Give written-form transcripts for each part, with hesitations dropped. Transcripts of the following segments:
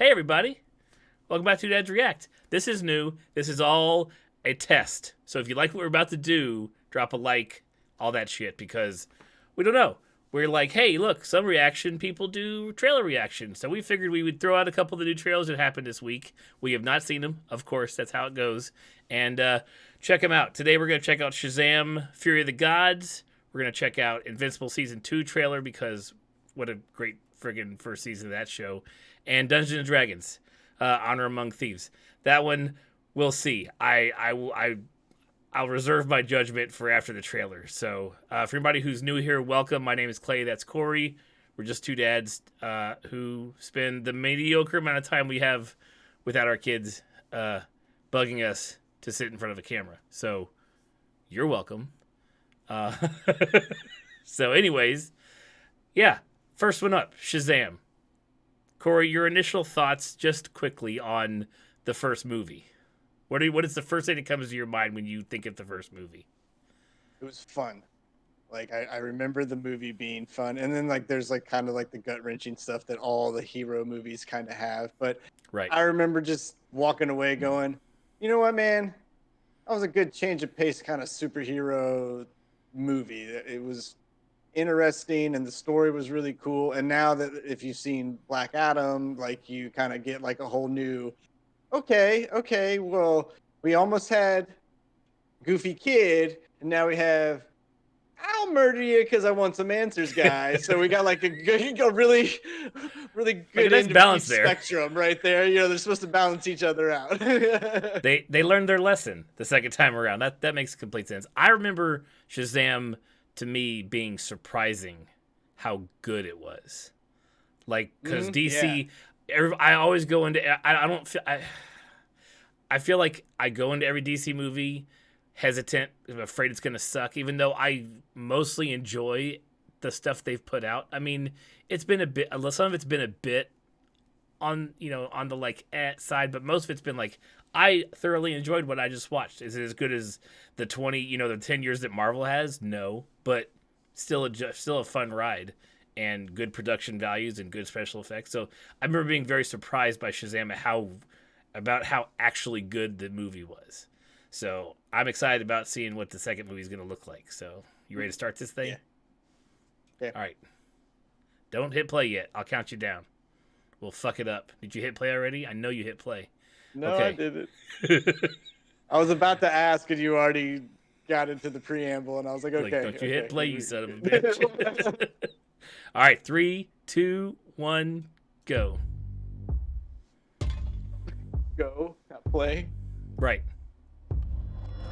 Hey, everybody. Welcome back to Dad's React. This is new. This is all a test. So if you like what we're about to do, drop a like, all that shit, because we don't know. We're like, hey, look, some reaction people do trailer reactions. So we figured we would throw out a couple of the new trailers that happened this week. We have not seen them. Of course, that's how it goes. And check them out. Today we're going to check out Shazam, Fury of the Gods. We're going to check out Invincible Season 2 trailer because what a great friggin' first season of that show. And Dungeons and Dragons, Honor Among Thieves. That one, we'll see. I'll reserve my judgment for after the trailer. So for anybody who's new here, welcome. My name is Clay. That's Corey. We're just two dads who spend the mediocre amount of time we have without our kids bugging us to sit in front of a camera. So you're welcome. So anyways, yeah. First one up, Shazam. Corey, your initial thoughts just quickly on the first movie. What is the first thing that comes to your mind when you think of the first movie? It was fun. Like I remember the movie being fun, and then like there's like kind of like the gut wrenching stuff that all the hero movies kind of have. But Right. I remember just walking away going, you know what, man, that was a good change of pace kind of superhero movie. It was interesting, and the story was really cool. And now that if you've seen Black Adam, like you kind of get like a whole new. Okay, well, we almost had Goofy Kid, and now we have I'll murder you because I want some answers, guys. So we got like a really good Like a nice balance there. Spectrum right there. You know, they're supposed to balance each other out. They learned their lesson the second time around. That makes complete sense. I remember Shazam, to me, being surprising how good it was. Like, because DC... Yeah. I always go into. I don't feel. I feel like I go into every DC movie hesitant, afraid it's gonna suck. Even though I mostly enjoy the stuff they've put out. I mean, it's been a bit. Some of it's been a bit on on the like side, but most of it's been like I thoroughly enjoyed what I just watched. Is it as good as the 10 years that Marvel has? No, but still a fun ride. And good production values and good special effects. So I remember being very surprised by Shazam about how actually good the movie was. So I'm excited about seeing what the second movie is going to look like. So you ready to start this thing? Yeah. All right. Don't hit play yet. I'll count you down. We'll fuck it up. Did you hit play already? I know you hit play. No, okay. I didn't. I was about to ask, and you already got into the preamble, and I was like, okay. Don't you hit play, you son of a bitch. All right, 3, 2, 1, go. Go, not play. Right.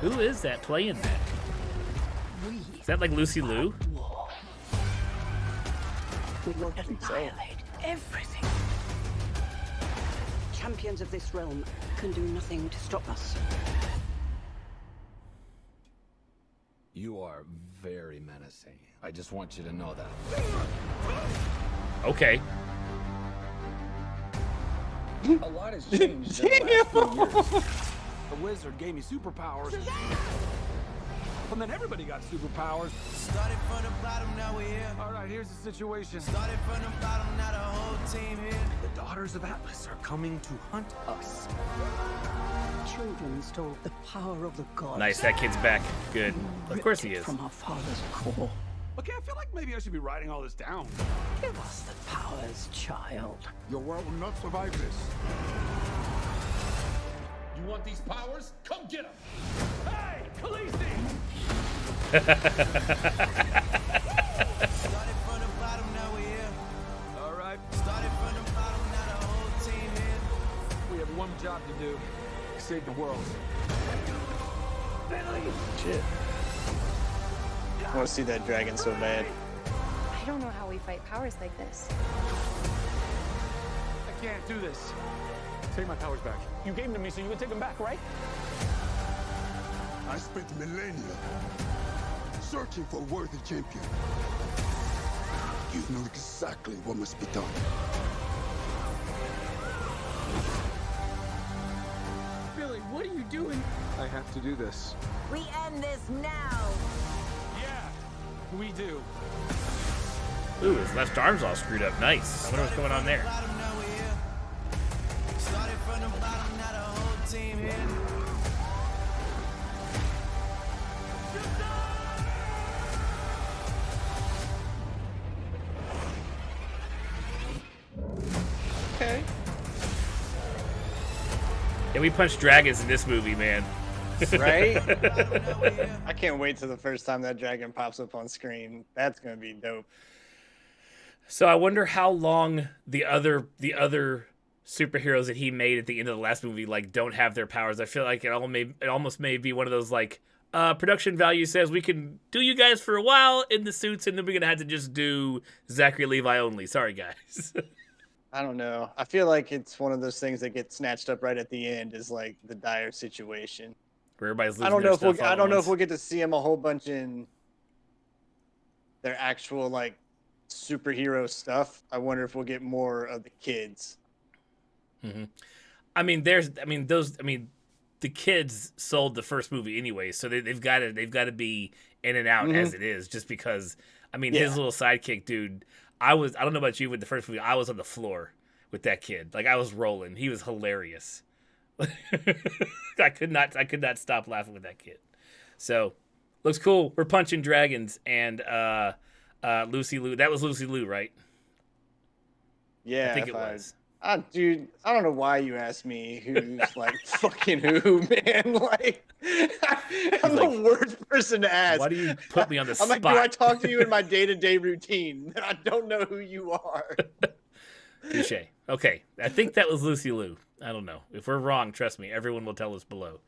Who is that playing that? Is that like Lucy Liu? We will annihilate everything. Champions of this realm can do nothing to stop us. You are very menacing. I just want you to know that. Okay. A lot has changed in the last few years. The wizard gave me superpowers. And then everybody got superpowers. Started from the bottom, now we're here. All right, here's the situation. Started from the bottom, now the whole team here. The daughters of Atlas are coming to hunt us. Children stole the power of the gods. Nice, that kid's back. Good. Of course he is. From our father's core. Okay, I feel like maybe I should be writing all this down. Give us the powers, child. Your world will not survive this. You want these powers? Come get them! Hey, Khaleesi! Started from the bottom, now we're here. All right, Started from the bottom, now the whole team here. we have one job to do. Save the world. Shit. I want to see that dragon so bad. I don't know how we fight powers like this. I can't do this. Take my powers back. You gave them to me so you could take them back, right? I spent millennia searching for a worthy champion. You know exactly what must be done. Billy, what are you doing? I have to do this. We end this now. Yeah, we do. Ooh, his left arm's all screwed up. Nice. I wonder what's going on there. Bottom, now we're here. from the bottom, now the whole team here. Okay. Yeah, we punched dragons in this movie, man. Right? I can't wait till the first time that dragon pops up on screen. That's gonna be dope. So I wonder how long the other superheroes that he made at the end of the last movie like don't have their powers. I feel like it almost may be one of those like production value says we can do you guys for a while in the suits and then we're gonna have to just do Zachary Levi only. Sorry guys. I don't know. I feel like it's one of those things that gets snatched up right at the end is like the dire situation. Where everybody's losing I don't their know if stuff all I at don't know if once. we'll get to see them a whole bunch in their actual like superhero stuff. I wonder if we'll get more of the kids. Mm-hmm. The kids sold the first movie anyway, so they've got to be in and out as it is. Just because, his little sidekick dude. I don't know about you with the first movie. I was on the floor with that kid. Like I was rolling. He was hilarious. I could not stop laughing with that kid. So looks cool. We're punching dragons and Lucy Liu. That was Lucy Liu, right? Yeah, I think it was. Dude, I don't know why you asked me who's like fucking who, man. Like, I'm the worst person to ask. Why do you put me on the I'm spot? like, do I talk to you in my day-to-day routine? I don't know who you are. Touche. Okay, I think that was Lucy Liu. I don't know. If we're wrong, trust me, everyone will tell us below.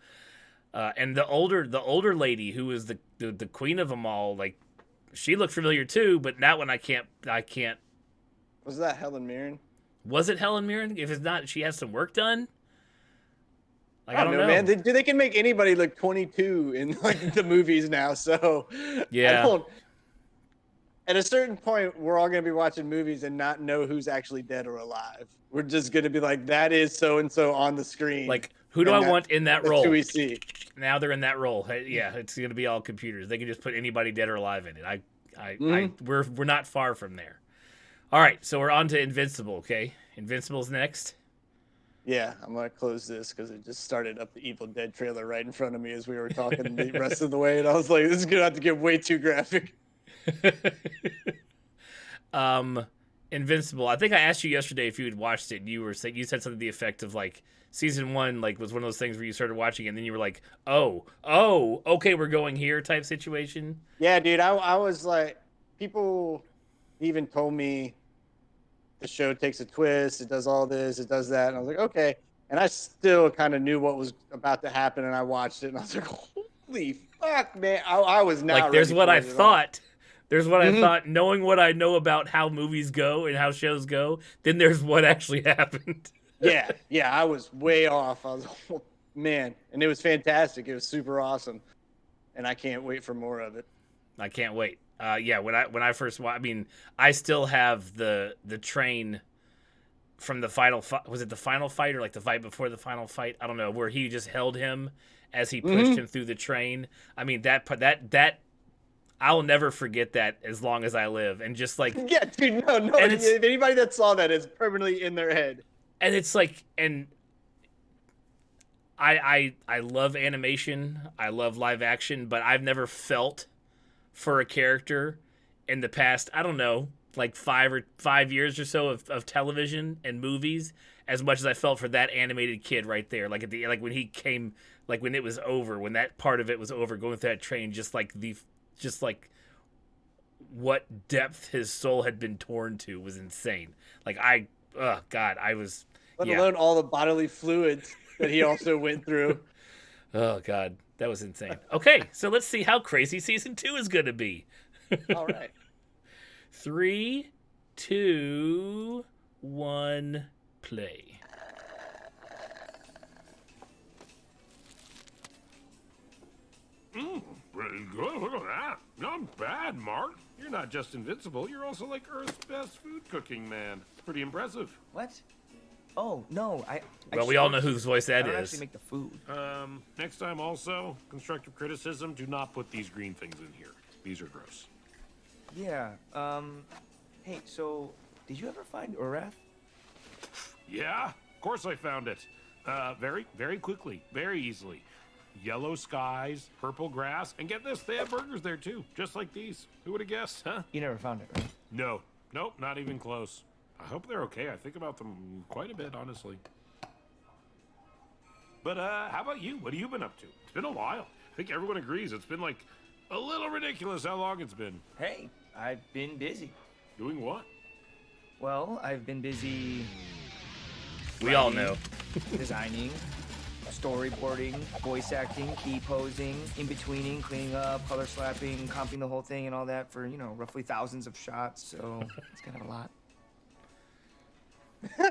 And the older lady who was the queen of them all, like, she looked familiar too, but that one I can't. Was that Helen Mirren? Was it Helen Mirren? If it's not, she has some work done. Like, I don't know, man. They can make anybody look 22 in like the movies now. So yeah. At a certain point, we're all gonna be watching movies and not know who's actually dead or alive. We're just gonna be like, that is so and so on the screen. Like, who do I want in that role? Who we see. Now they're in that role. Yeah, it's gonna be all computers. They can just put anybody dead or alive in it. We're not far from there. All right, so we're on to Invincible. Okay, Invincible's next. Yeah, I'm gonna close this because it just started up the Evil Dead trailer right in front of me as we were talking the rest of the way, and I was like, this is gonna have to get way too graphic. Invincible. I think I asked you yesterday if you had watched it. And you said something to the effect of like season 1 like was one of those things where you started watching it and then you were like, oh, okay, we're going here type situation. Yeah, dude, I was like, people even told me the show takes a twist, it does all this, it does that, and I was like, okay. And I still kind of knew what was about to happen, and I watched it, and I was like, holy fuck, man. I was not like, there's what I thought. There's what I Mm-hmm. thought, knowing what I know about how movies go and how shows go, then there's what actually happened. yeah, I was way off. I was, oh, man, and it was fantastic. It was super awesome, and I can't wait for more of it. I can't wait. Yeah, when I first watched, I still have the train from the final fight. Was it the final fight or like the fight before the final fight? I don't know, where he just held him as he pushed him through the train. That I'll never forget that as long as I live. And just like, yeah, dude, no. And if anybody that saw that is permanently in their head. And it's like, and I love animation. I love live action, but I've never felt for a character in the past, I don't know, like 5 years or so of television and movies as much as I felt for that animated kid right there. Like when he came, like when it was over, when that part of it was over, going through that train, just like what depth his soul had been torn to was insane. Like I was. Let alone all the bodily fluids that he also went through. Oh God, that was insane. Okay, so let's see how crazy season 2 is going to be. All right. 3, 2, 1, play. Pretty good. Look at that. Not bad, Mark. You're not just invincible. You're also like Earth's best food cooking man. Pretty impressive. What? Oh, no, Well, we all know whose voice that I don't is. actually make the food. Next time also, constructive criticism, do not put these green things in here. These are gross. Yeah, hey, so, did you ever find Urath? Yeah, of course I found it. Very, very quickly, very easily. Yellow skies, purple grass, and get this, they have burgers there too, just like these. Who would have guessed, huh? You never found it, right? No, nope, not even close. I hope they're okay. I think about them quite a bit, honestly. But how about you? What have you been up to? It's been a while. I think everyone agrees it's been like a little ridiculous how long it's been. Hey, I've been busy. Doing what? Well, I've been busy. We all writing, know. Designing, storyboarding, voice acting, key posing, in-betweening, cleaning up, color slapping, comping the whole thing and all that for, roughly thousands of shots, so it's kind of a lot.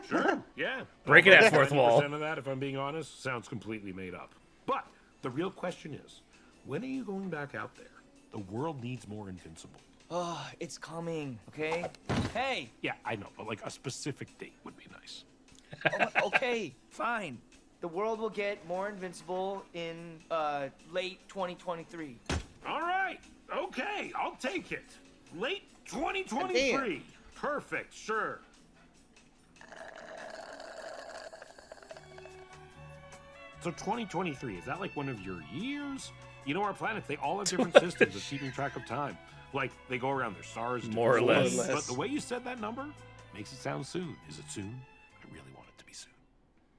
Sure, yeah. Breaking that fourth wall. 90% of that, if I'm being honest, sounds completely made up. But the real question is, when are you going back out there? The world needs more Invincible. Oh, it's coming, okay? Hey! Yeah, I know, but like a specific date would be nice. Okay, fine. The world will get more Invincible in late 2023. All right, okay, I'll take it. Late 2023. Perfect, sure. So 2023, is that like one of your years? You know, our planets, they all have different systems of keeping track of time. Like, they go around their stars. More or less. But the way you said that number makes it sound soon. Is it soon? I really want it to be soon.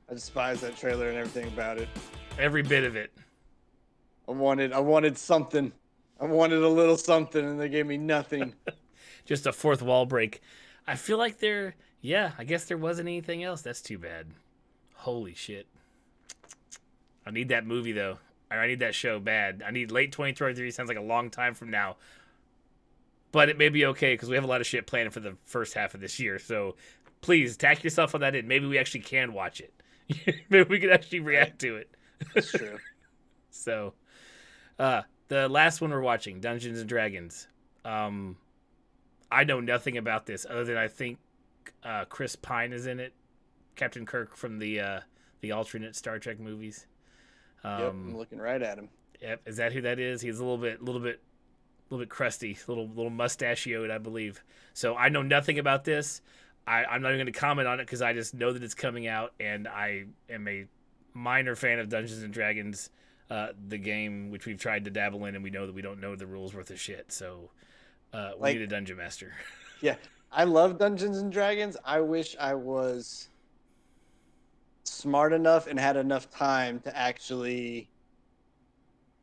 I despise that trailer and everything about it. Every bit of it. I wanted something. I wanted a little something, and they gave me nothing. Just a fourth wall break. I feel like I guess there wasn't anything else. That's too bad. Holy shit. I need that movie, though. I need that show bad. I need late 2023. Sounds like a long time from now. But it may be okay because we have a lot of shit planned for the first half of this year. So please tack yourself on that in. Maybe we actually can watch it. Maybe we can actually react to it. That's true. So, the last one we're watching, Dungeons and Dragons. I know nothing about this other than I think Chris Pine is in it. Captain Kirk from the alternate Star Trek movies. Yep, I'm looking right at him. Yep, is that who that is? He's a little bit crusty, little mustachioed, I believe. So I know nothing about this. I'm not even going to comment on it because I just know that it's coming out, and I am a minor fan of Dungeons and Dragons, the game, which we've tried to dabble in, and we know that we don't know the rules worth of shit. So we need a dungeon master. Yeah, I love Dungeons and Dragons. I wish I was smart enough and had enough time to actually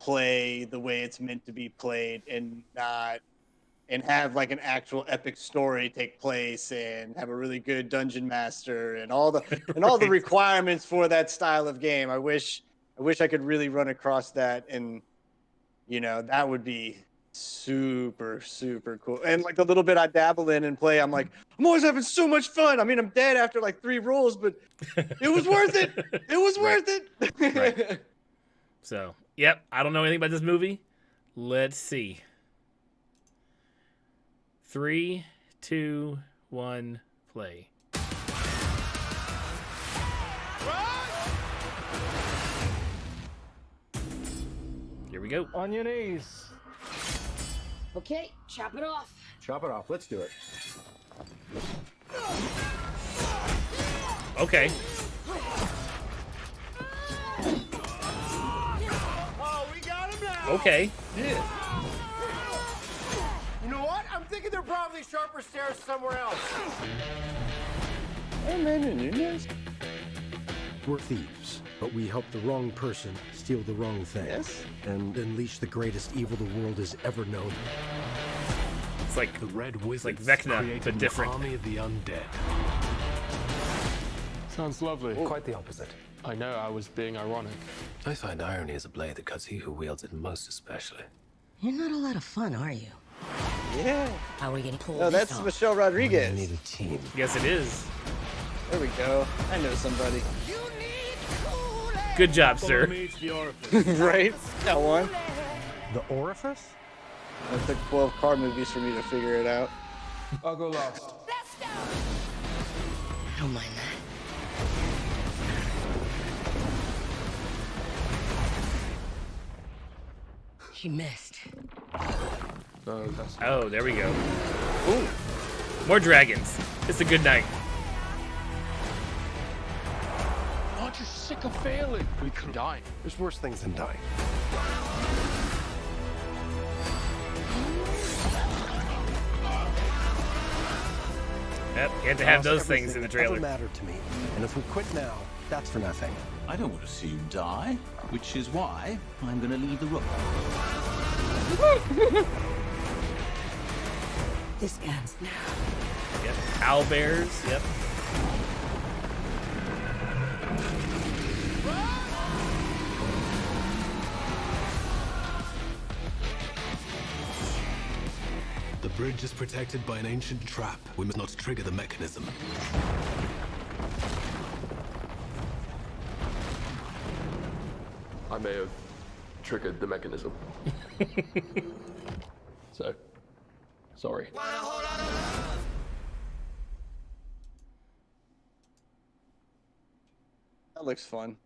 play the way it's meant to be played and have like an actual epic story take place and have a really good dungeon master and all the requirements for that style of game. I wish I could really run across that, and that would be super, super cool. And like the little bit I dabble in and play, I'm always having so much fun. I mean, I'm dead after like 3 rolls, but it was worth it. It was worth it. Right. So, yep, I don't know anything about this movie. Let's see. 3, 2, 1, play. Here we go. On your knees. Okay, chop it off. Chop it off. Let's do it. Okay. Oh, we got him now. Okay. Yeah. You know what? I'm thinking there are probably sharper stairs somewhere else. Hey, man, We're thieves, but we help the wrong person steal the wrong thing. Yes. And unleash the greatest evil the world has ever known. It's like the Red Wizards, like Vecna, created but different. An army of the undead. Sounds lovely. Ooh. Quite the opposite. I know, I was being ironic. I find irony is a blade that cuts he who wields it most especially. You're not a lot of fun, are you? Yeah. How are we gonna pull No, this that's off? Michelle Rodriguez. I need a team. Yes, it is. There we go. I know somebody. Good job, sir. Right? That one. The Orifice? It took 12 car movies for me to figure it out. I'll go last. Let's go! I don't mind that. He missed. Oh, there we go. Ooh. More dragons. It's a good night. Aren't you sick of failing. We could die. There's worse things than dying. Yep, you had to have those things in the trailer. Doesn't matter to me. And if we quit now, that's for nothing. I don't want to see you die, which is why I'm going to leave the room. This ends now. Yep, owlbears. Yep. The bridge is protected by an ancient trap. We must not trigger the mechanism. I may have triggered the mechanism. So, sorry. That looks fun.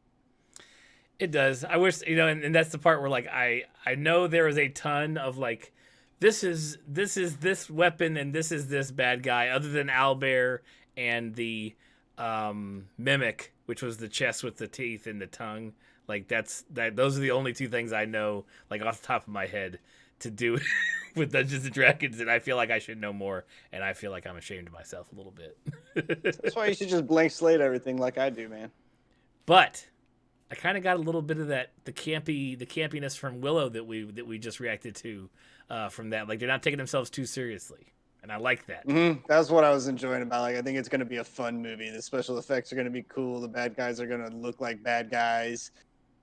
It does. I wish, and that's the part where like I know there is a ton of like this is this weapon and this is this bad guy, other than owlbear and the mimic, which was the chest with the teeth and the tongue. Like those are the only two things I know, like off the top of my head, to do with Dungeons and Dragons, and I feel like I should know more, and I feel like I'm ashamed of myself a little bit. That's why you should just blank slate everything like I do, man. But I kind of got a little bit of the campiness from Willow that we just reacted to from that. Like they're not taking themselves too seriously, and I like that. That's what I was enjoying about. Like I think it's going to be a fun movie. The special effects are going to be cool. The bad guys are going to look like bad guys,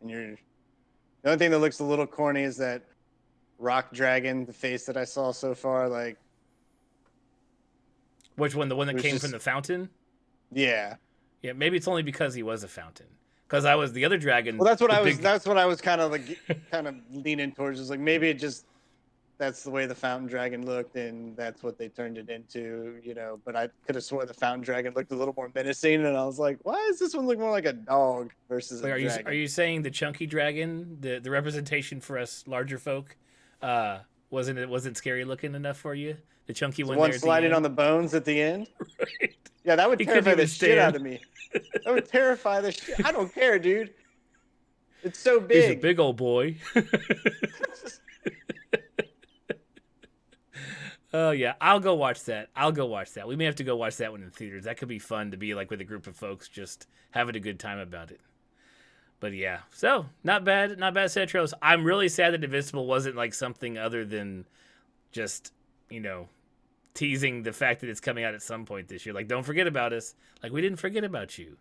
and the only thing that looks a little corny is that rock dragon, the face that I saw so far. Like which one? The one that came from the fountain? Yeah. Yeah, maybe it's only because he was a fountain. Because the other dragon. Well, that's what I was kind of leaning towards. Is like maybe that's the way the fountain dragon looked, and that's what they turned it into, But I could have sworn the fountain dragon looked a little more menacing, and I was like, why does this one look more like a dog versus a dragon? Are you saying the chunky dragon, the representation for us larger folk, wasn't scary looking enough for you? The chunky one, one sliding on the bones at the end. Right. Yeah, that would terrify the shit out of me. That would terrify the shit. I don't care, dude. It's so big. He's a big old boy. Oh yeah, I'll go watch that. We may have to go watch that one in theaters. That could be fun to be like with a group of folks just having a good time about it. But yeah, so not bad set of trailers. I'm really sad that Invincible wasn't like something other than just, teasing the fact that it's coming out at some point this year. Like, don't forget about us. Like, we didn't forget about you.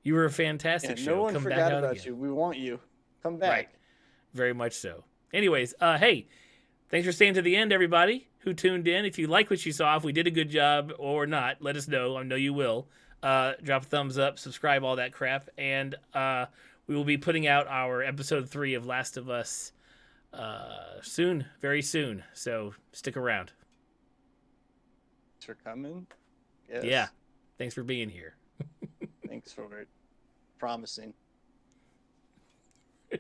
You were a fantastic show. No one Come forgot back out about again. you. We want you. Come back. Right. Very much so. Anyways, hey, thanks for staying to the end, everybody who tuned in. If you like what you saw, if we did a good job or not, let us know. I know you will. Drop a thumbs up, subscribe, all that crap. And we will be putting out our episode 3 of Last of Us soon, very soon. So stick around. Thanks for coming. Yes. Yeah. Thanks for being here. Thanks for it. Promising. I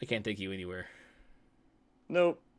can't take you anywhere. Nope.